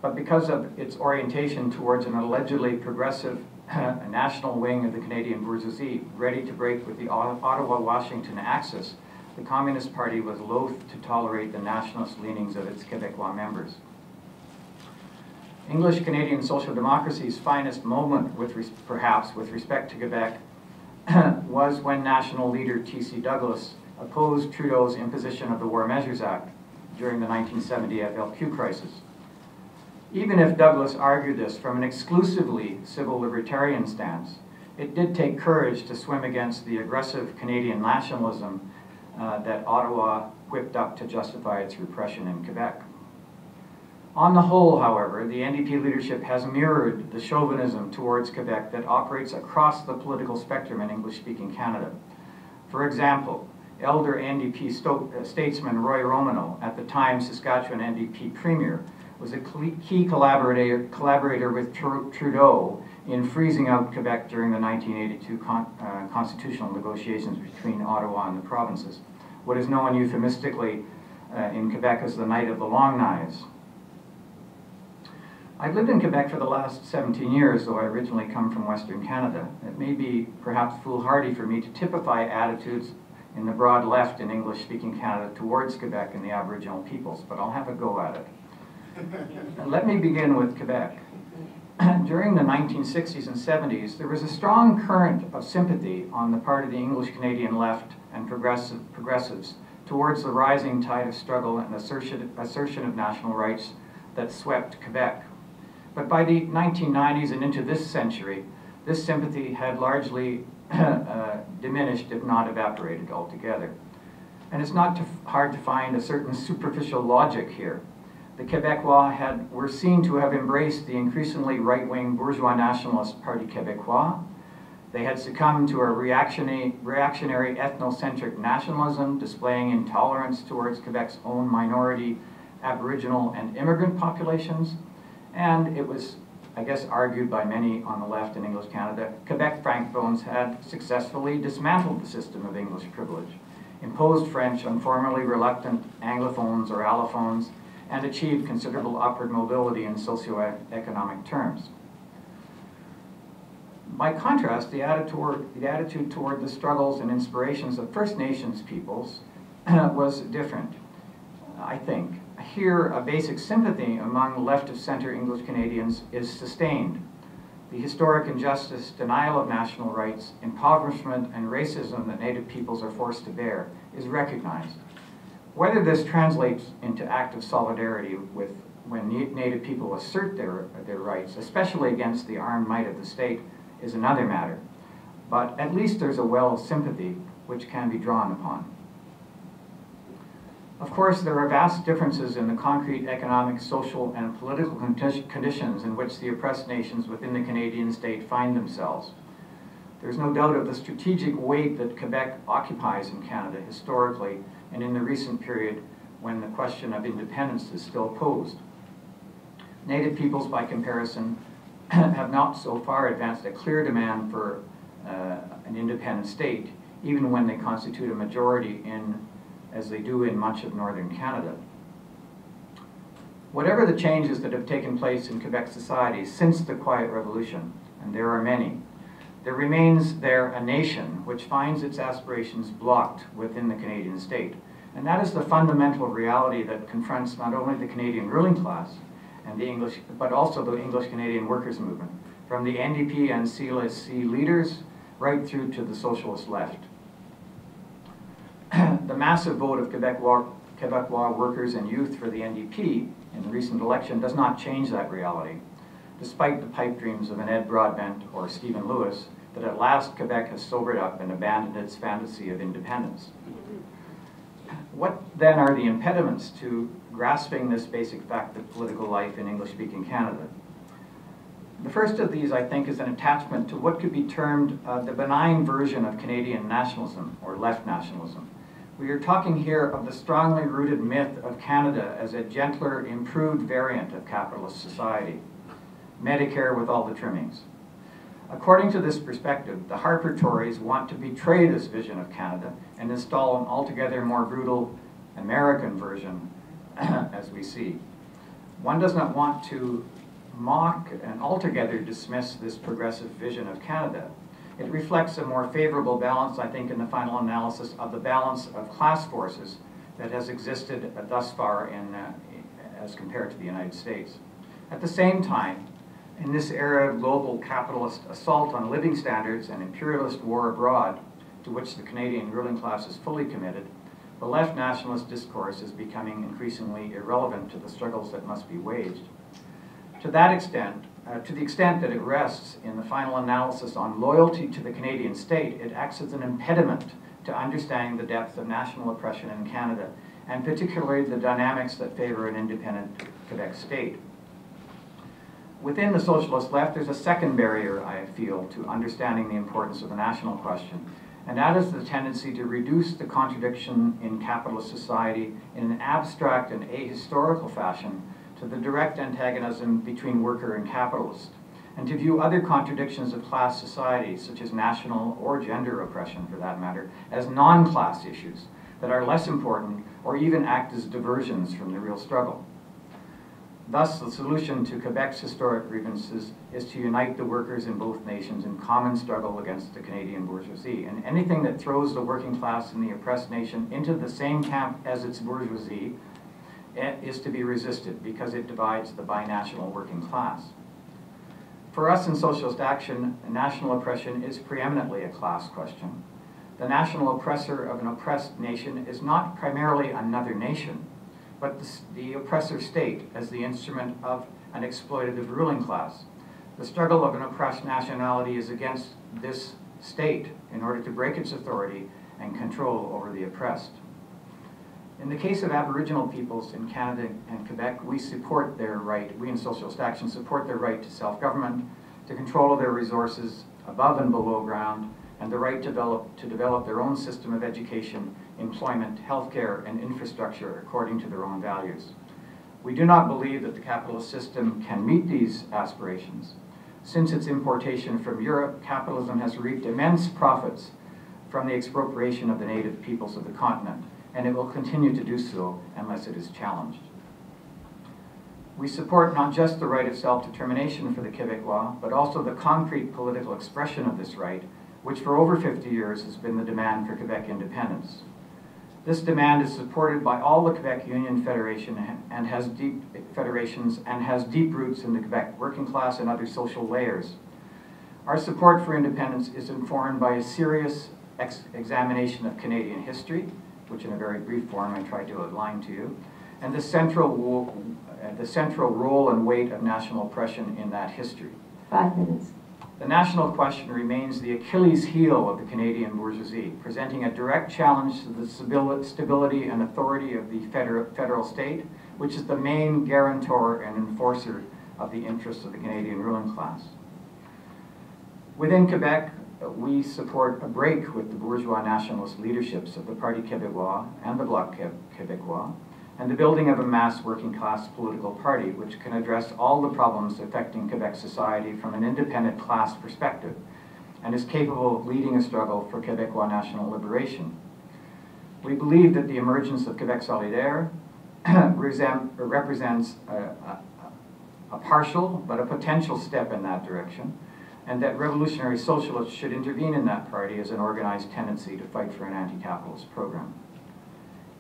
but because of its orientation towards an allegedly progressive national wing of the Canadian bourgeoisie ready to break with the Ottawa-Washington axis, the Communist Party was loath to tolerate the nationalist leanings of its Quebecois members. English Canadian social democracy's finest moment, perhaps with respect to Quebec, was when national leader T.C. Douglas opposed Trudeau's imposition of the War Measures Act during the 1970 FLQ crisis. Even if Douglas argued this from an exclusively civil libertarian stance, it did take courage to swim against the aggressive Canadian nationalism that Ottawa whipped up to justify its repression in Quebec. On the whole, however, the NDP leadership has mirrored the chauvinism towards Quebec that operates across the political spectrum in English-speaking Canada. For example, elder NDP statesman Roy Romano, at the time Saskatchewan NDP premier, was a key collaborator with Trudeau in freezing out Quebec during the 1982 constitutional negotiations between Ottawa and the provinces, what is known euphemistically in Quebec as the Night of the Long Knives. I've lived in Quebec for the last 17 years, though I originally come from Western Canada. It may be perhaps foolhardy for me to typify attitudes in the broad left in English-speaking Canada towards Quebec and the Aboriginal peoples, but I'll have a go at it. Let me begin with Quebec. During the 1960s and 70s, there was a strong current of sympathy on the part of the English-Canadian left and progressives towards the rising tide of struggle and assertion of national rights that swept Quebec. But by the 1990s and into this century, this sympathy had largely diminished, if not evaporated altogether. And it's not hard to find a certain superficial logic here. The Quebecois were seen to have embraced the increasingly right-wing bourgeois nationalist Parti Québécois. They had succumbed to a reactionary ethnocentric nationalism, displaying intolerance towards Quebec's own minority, Aboriginal and immigrant populations. And it was, I guess, argued by many on the left in English Canada, Quebec Francophones had successfully dismantled the system of English privilege, imposed French on formerly reluctant Anglophones or Allophones, and achieved considerable upward mobility in socioeconomic terms. By contrast, the attitude toward the struggles and inspirations of First Nations peoples was different, I think. Here, a basic sympathy among left-of-center English Canadians is sustained. The historic injustice, denial of national rights, impoverishment, and racism that Native peoples are forced to bear is recognized. Whether this translates into active solidarity with when Native people assert their rights, especially against the armed might of the state, is another matter. But at least there's a well of sympathy which can be drawn upon. Of course, there are vast differences in the concrete economic, social, and political conditions in which the oppressed nations within the Canadian state find themselves. There's no doubt of the strategic weight that Quebec occupies in Canada historically and in the recent period when the question of independence is still posed. Native peoples, by comparison, have not so far advanced a clear demand for an independent state, even when they constitute a majority as they do in much of northern Canada. Whatever the changes that have taken place in Quebec society since the Quiet Revolution, and there are many, there remains there a nation which finds its aspirations blocked within the Canadian state. And that is the fundamental reality that confronts not only the Canadian ruling class, and but also the English-Canadian workers' movement, from the NDP and CLSC leaders right through to the socialist left. The massive vote of Quebecois workers and youth for the NDP in the recent election does not change that reality, despite the pipe dreams of an Ed Broadbent or Stephen Lewis that at last Quebec has sobered up and abandoned its fantasy of independence. What then are the impediments to grasping this basic fact of political life in English-speaking Canada? The first of these, I think, is an attachment to what could be termed the benign version of Canadian nationalism, or left nationalism. We are talking here of the strongly rooted myth of Canada as a gentler, improved variant of capitalist society, Medicare with all the trimmings. According to this perspective, the Harper Tories want to betray this vision of Canada and install an altogether more brutal American version, as we see. One does not want to mock and altogether dismiss this progressive vision of Canada. It reflects a more favorable balance, I think, in the final analysis of the balance of class forces that has existed thus far as compared to the United States. At the same time, in this era of global capitalist assault on living standards and imperialist war abroad, to which the Canadian ruling class is fully committed, the left nationalist discourse is becoming increasingly irrelevant to the struggles that must be waged. To the extent that it rests in the final analysis on loyalty to the Canadian state, it acts as an impediment to understanding the depth of national oppression in Canada, and particularly the dynamics that favor an independent Quebec state. Within the socialist left, there's a second barrier, I feel, to understanding the importance of the national question, and that is the tendency to reduce the contradiction in capitalist society in an abstract and ahistorical fashion to the direct antagonism between worker and capitalist, and to view other contradictions of class society, such as national or gender oppression for that matter, as non-class issues that are less important or even act as diversions from the real struggle. Thus, the solution to Quebec's historic grievances is to unite the workers in both nations in common struggle against the Canadian bourgeoisie. And anything that throws the working class in the oppressed nation into the same camp as its bourgeoisie is to be resisted because it divides the binational working class. For us in Socialist Action, national oppression is preeminently a class question. The national oppressor of an oppressed nation is not primarily another nation, but the oppressor state as the instrument of an exploitative ruling class. The struggle of an oppressed nationality is against this state in order to break its authority and control over the oppressed. In the case of Aboriginal peoples in Canada and Quebec, we support their right, we in Socialist Action support their right to self-government, to control of their resources above and below ground, and the right to develop their own system of education, employment, healthcare, and infrastructure according to their own values. We do not believe that the capitalist system can meet these aspirations. Since its importation from Europe, capitalism has reaped immense profits from the expropriation of the native peoples of the continent, and it will continue to do so unless it is challenged. We support not just the right of self-determination for the Quebecois, but also the concrete political expression of this right, which for over 50 years has been the demand for Quebec independence. This demand is supported by all the Quebec Union Federation and has deep roots in the Quebec working class and other social layers. Our support for independence is informed by a serious examination of Canadian history, which in a very brief form I tried to outline to you, and the central role and weight of national oppression in that history. 5 minutes. The national question remains the Achilles heel of the Canadian bourgeoisie, presenting a direct challenge to the stability and authority of the federal state, which is the main guarantor and enforcer of the interests of the Canadian ruling class. Within Quebec, we support a break with the bourgeois nationalist leaderships of the Parti Québécois and the Bloc Québécois, and the building of a mass working class political party which can address all the problems affecting Quebec society from an independent class perspective and is capable of leading a struggle for Québécois national liberation. We believe that the emergence of Québec Solidaire represents a partial but a potential step in that direction, and that revolutionary socialists should intervene in that party as an organized tendency to fight for an anti-capitalist program.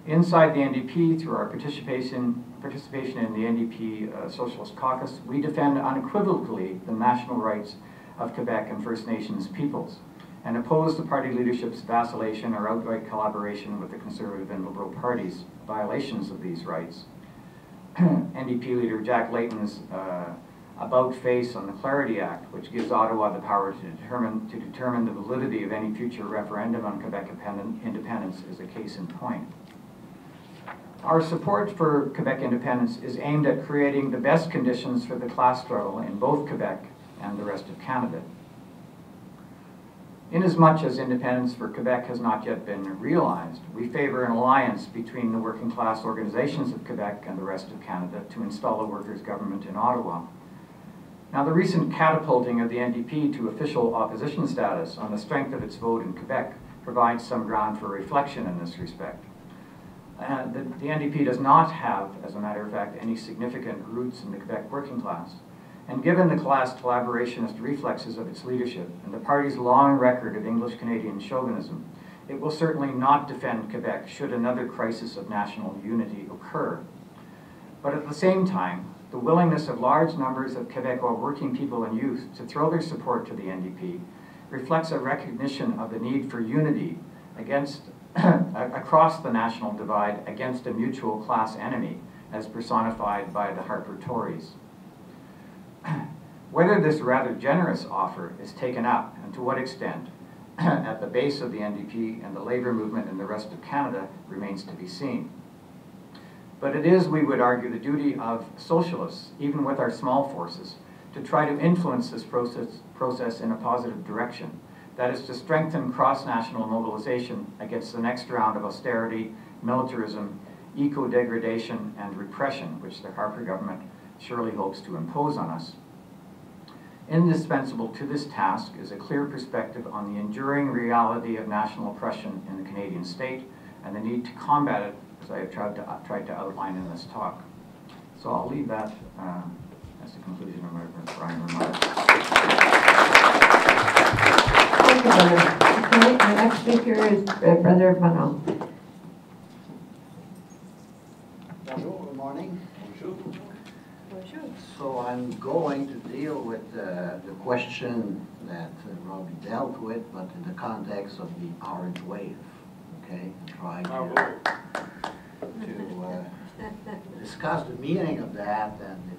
Inside the NDP, through our participation in the NDP Socialist Caucus, we defend unequivocally the national rights of Quebec and First Nations peoples, and oppose the party leadership's vacillation or outright collaboration with the Conservative and Liberal parties' violations of these rights. NDP leader Jack Layton's about-face on the Clarity Act, which gives Ottawa the power to determine the validity of any future referendum on Quebec independence, is a case in point. Our support for Quebec independence is aimed at creating the best conditions for the class struggle in both Quebec and the rest of Canada. Inasmuch as independence for Quebec has not yet been realized, we favor an alliance between the working class organizations of Quebec and the rest of Canada to install a workers' government in Ottawa. Now, the recent catapulting of the NDP to official opposition status on the strength of its vote in Quebec provides some ground for reflection in this respect. The NDP does not have, as a matter of fact, any significant roots in the Quebec working class. And given the class collaborationist reflexes of its leadership and the party's long record of English-Canadian chauvinism, it will certainly not defend Quebec should another crisis of national unity occur. But at the same time, the willingness of large numbers of Quebecois working people and youth to throw their support to the NDP reflects a recognition of the need for unity against, across the national divide against a mutual class enemy, as personified by the Harper Tories. Whether this rather generous offer is taken up, and to what extent, at the base of the NDP and the labour movement in the rest of Canada remains to be seen. But it is, we would argue, the duty of socialists, even with our small forces, to try to influence this process in a positive direction. That is to strengthen cross-national mobilization against the next round of austerity, militarism, eco-degradation, and repression, which the Harper government surely hopes to impose on us. Indispensable to this task is a clear perspective on the enduring reality of national oppression in the Canadian state and the need to combat it, as I have tried to outline in this talk. So I'll leave that as the conclusion of my remarks. Thank you, Brother. Okay, our next speaker is Brother Manon. Bonjour, good morning. Bonjour. So I'm going to deal with the question that Robbie dealt with, but in the context of the orange wave, okay? And try to discuss the meaning of that and if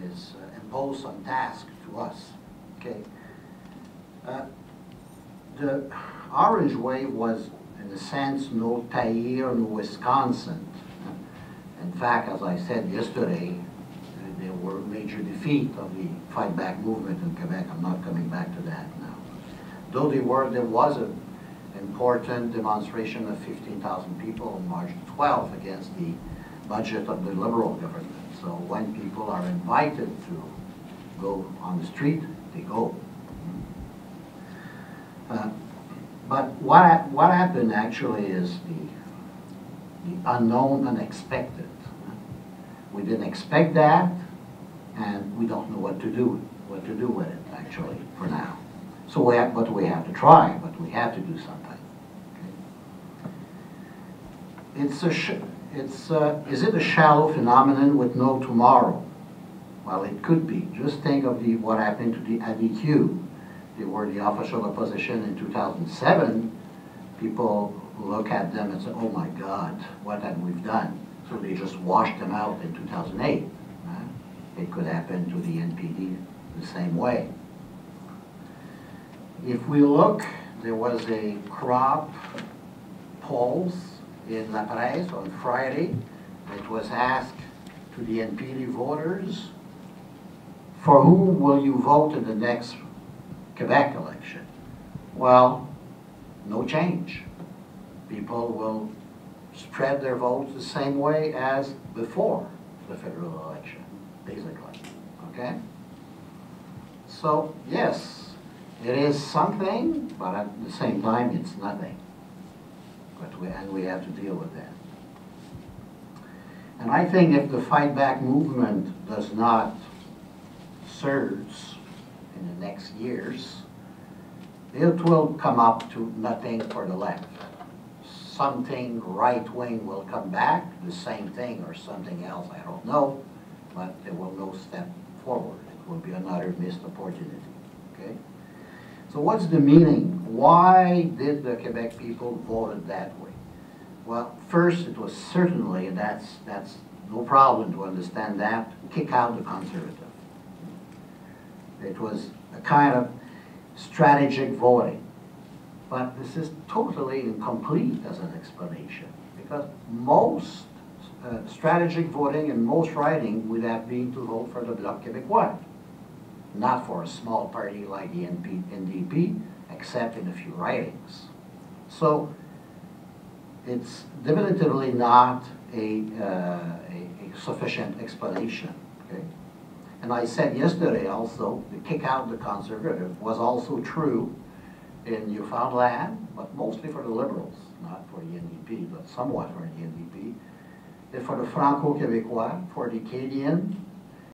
it is imposed some task to us, okay? The orange wave was, in a sense, no Tahir, no Wisconsin. In fact, as I said yesterday, there were major defeat of the fight back movement in Quebec. I'm not coming back to that now. Though there was an important demonstration of 15,000 people on March 12th against the budget of the Liberal government. So when people are invited to go on the street, they go. But what happened actually is the unknown, unexpected. We didn't expect that, and we don't know what to do with it actually for now. So we have to try, but we have to do something. Okay? Is it a shallow phenomenon with no tomorrow? Well, it could be. Just think of what happened to the ADQ. They were the official opposition in 2007. People look at them and say, oh my God, what have we done? So they just washed them out in 2008. It could happen to the NPD the same way. If we look, there was a crop polls in La Presse on Friday. It was asked to the NPD voters, for whom will you vote in the next Quebec election? Well, no change. People will spread their votes the same way as before the federal election, basically, okay? So, yes, it is something, but at the same time, it's nothing. And we have to deal with that. And I think if the fight back movement does not surge in the next years, it will come up to nothing for the left. Something right-wing will come back, the same thing or something else, I don't know, but there will no step forward. It will be another missed opportunity, okay? So what's the meaning? Why did the Quebec people vote that way? Well, first, it was certainly, and that's no problem to understand that, kick out the conservative. It was a kind of strategic voting. But this is totally incomplete as an explanation, because most strategic voting and most riding would have been to vote for the Bloc Québécois, not for a small party like the NDP, except in a few ridings. So it's definitively not a sufficient explanation. Okay? And I said yesterday also, the kick out the conservative was also true in Newfoundland, but mostly for the Liberals. not for the NDP, but somewhat for the NDP. And for the Franco-Quebecois, for the Acadian,